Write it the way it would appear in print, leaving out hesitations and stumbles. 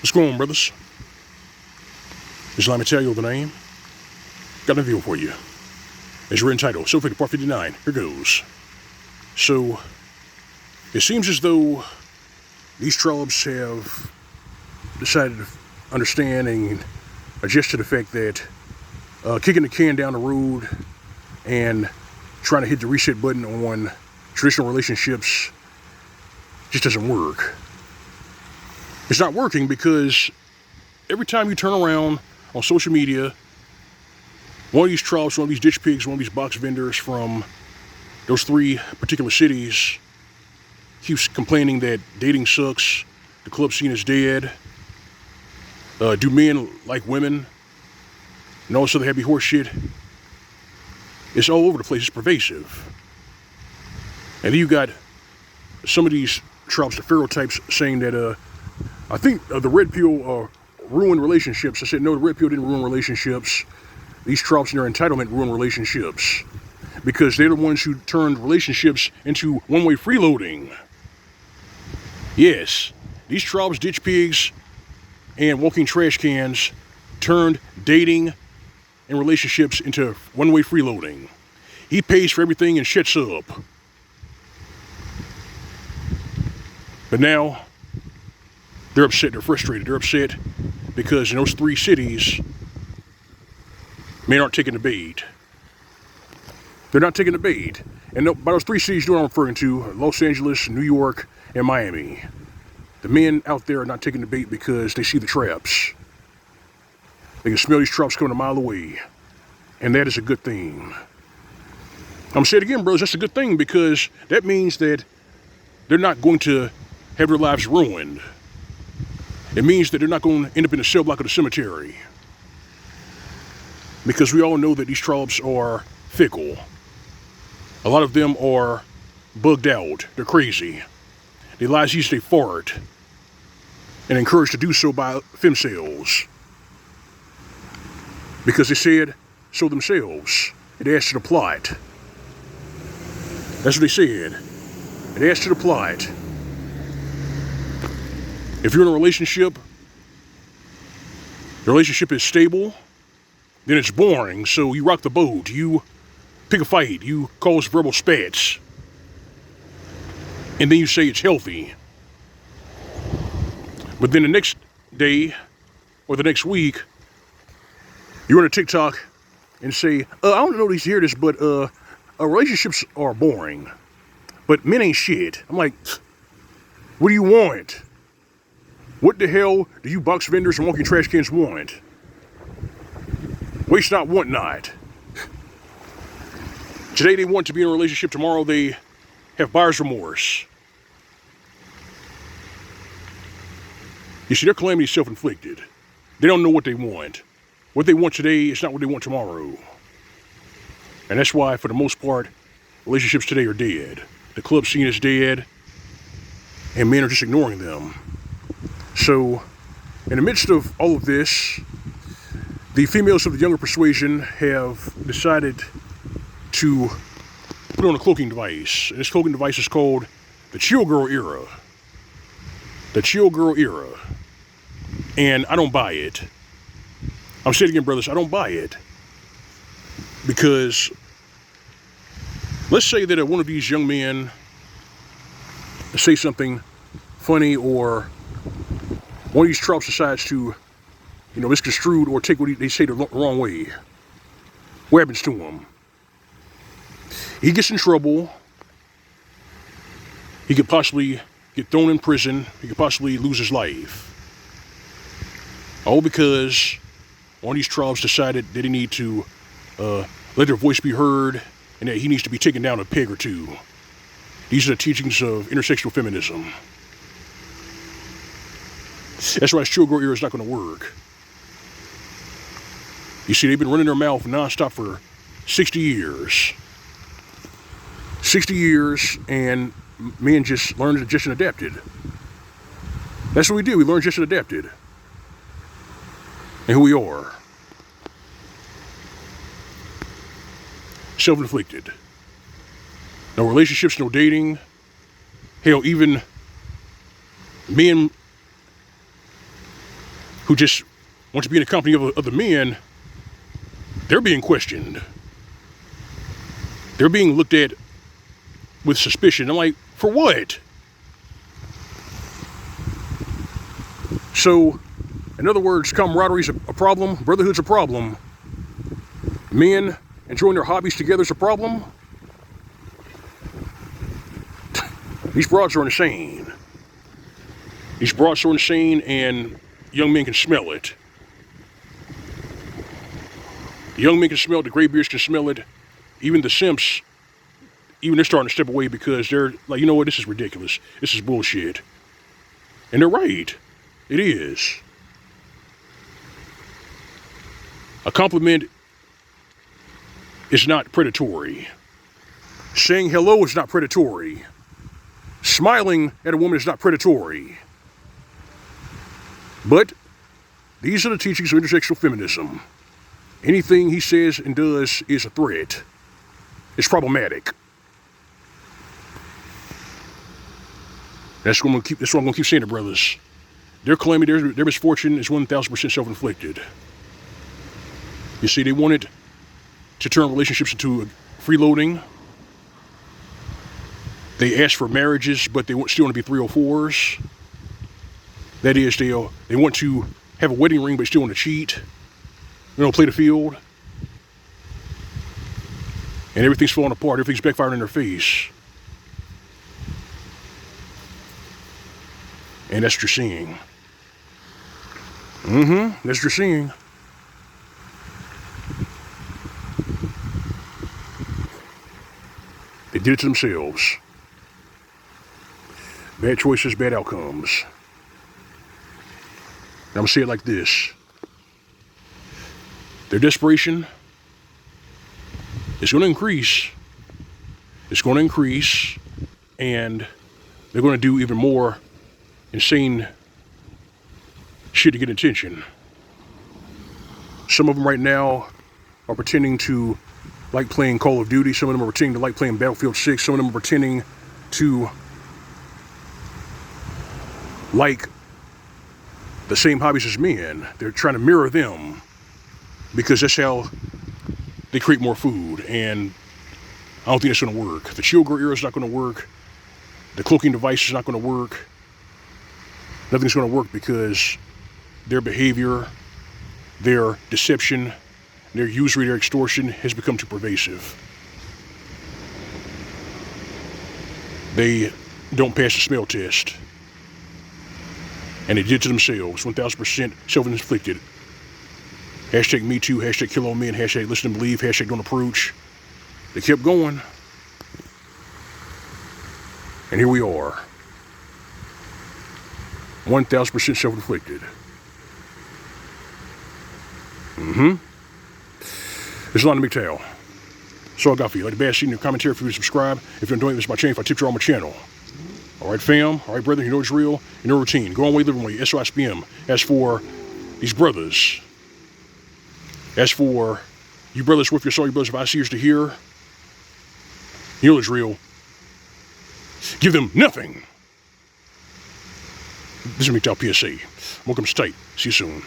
What's going on, brothers? Just let me tell you the name. Got a video for you. It's written title, Inflicted Part 59. Here goes. So, it seems as though these trolls have decided to understand and adjust to the fact that kicking the can down the road and trying to hit the reset button on traditional relationships just doesn't work. It's not working because every time you turn around on social media, one of these trolls, one of these ditch pigs, one of these box vendors from those three particular cities keeps complaining that dating sucks, the club scene is dead, do men like women, and all this other heavy horse shit. It's all over the place, it's pervasive. And then you got some of these trolls, the pharaoh types, saying that I think the red pill ruined relationships. I said, no, the red pill didn't ruin relationships. These trolls and their entitlement ruin relationships because they're the ones who turned relationships into one-way freeloading. Yes, these trolls, ditch pigs, and walking trash cans turned dating and relationships into one-way freeloading. He pays for everything and shuts up. But now, they're upset, they're frustrated, they're upset because in those three cities, men aren't taking the bait. They're not taking the bait. And by those three cities, you know what I'm referring to, Los Angeles, New York, and Miami. The men out there are not taking the bait because they see the traps. They can smell these traps coming a mile away. And that is a good thing. I'm gonna say it again, brothers, that's a good thing because that means that they're not going to have their lives ruined. It means that they're not going to end up in the cell block of the cemetery. Because we all know that these trolls are fickle. A lot of them are bugged out. They're crazy. They lie as easy as they fart. And encouraged to do so by femcells. Because they said so themselves. It adds to the plot. That's what they said. It adds to the plot. If you're in a relationship, the relationship is stable, then it's boring, so you rock the boat, you pick a fight, you cause verbal spats, and then you say it's healthy. But then the next day, or the next week, you're on a TikTok and say, I don't know if you hear this, but relationships are boring, but men ain't shit. I'm like, what do you want? What the hell do you box vendors and walking trash cans want? Waste not, want not. Today they want to be in a relationship, tomorrow they have buyer's remorse. You see, their calamity is self-inflicted. They don't know what they want. What they want today is not what they want tomorrow. And that's why, for the most part, relationships today are dead. The club scene is dead, and men are just ignoring them. So, in the midst of all of this, the females of the younger persuasion have decided to put on a cloaking device. And this cloaking device is called the Chill Girl Era. The Chill Girl Era. And I don't buy it. I'm saying it again, brothers, I don't buy it. Because, let's say that one of these young men say something funny, or one of these tropes decides to, misconstrued or take what they say the wrong way. What happens to him? He gets in trouble. He could possibly get thrown in prison. He could possibly lose his life. All because one of these trolls decided that they need to let their voice be heard and that he needs to be taken down a peg or two. These are the teachings of intersectional feminism. That's why this Chill Girl Era is not going to work. You see, they've been running their mouth nonstop for 60 years. 60 years, and men just learned, adjusted, and adapted. That's what we do. We learn, adjusted, and adapted. And who we are. Self-inflicted. No relationships, no dating. Hell, even men who just want to be in the company of other men, they're being questioned. They're being looked at with suspicion. I'm like, for what? So, in other words, camaraderie's a problem, brotherhood's a problem. Men enjoying their hobbies together is a problem. These broads are insane. These broads are insane, and young men can smell it. The young men can smell it, the graybeards can smell it. Even the simps, even they're starting to step away because they're like, you know what, this is ridiculous. This is bullshit. And they're right. It is. A compliment is not predatory. Saying hello is not predatory. Smiling at a woman is not predatory. But these are the teachings of intersectional feminism. Anything he says and does is a threat. It's problematic. That's what I'm gonna keep saying to brothers. Their calamity, their misfortune is 1,000% self-inflicted. You see, they wanted to turn relationships into freeloading. They asked for marriages, but they still want to be 304s. That is, they want to have a wedding ring, but still want to cheat. Play the field. And everything's falling apart. Everything's backfiring in their face. And that's what you're seeing. That's what you're seeing. They did it to themselves. Bad choices, bad outcomes. And I'm going to say it like this. Their desperation is going to increase. It's going to increase. And they're going to do even more insane shit to get attention. Some of them right now are pretending to like playing Call of Duty. Some of them are pretending to like playing Battlefield 6. Some of them are pretending to like the same hobbies as men. They're trying to mirror them because that's how they create more food. And I don't think that's going to work. The chill girl era is not going to work. The cloaking device is not going to work. Nothing's going to work because their behavior, their deception, their usury, their extortion has become too pervasive. They don't pass the smell test. And they did it to themselves, 1,000% self-inflicted. Hashtag Mgtow, hashtag kill all men, hashtag listen and believe, hashtag don't approach. They kept going. And here we are. 1,000% self-inflicted. This is Mgtow. That's all I got for you. Like the bad seat in your commentary, if you would subscribe. If you're enjoying this, my channel, if I tipped you on my channel. All right, fam. All right, brother. You know it's real. You know routine. Go on way, live on way. SOSPM. As for these brothers, as for you brothers with your soul, you brothers of eyes, ears to hear, you know it's real. Give them nothing. This is Mgtow PSA. Welcome to State. See you soon.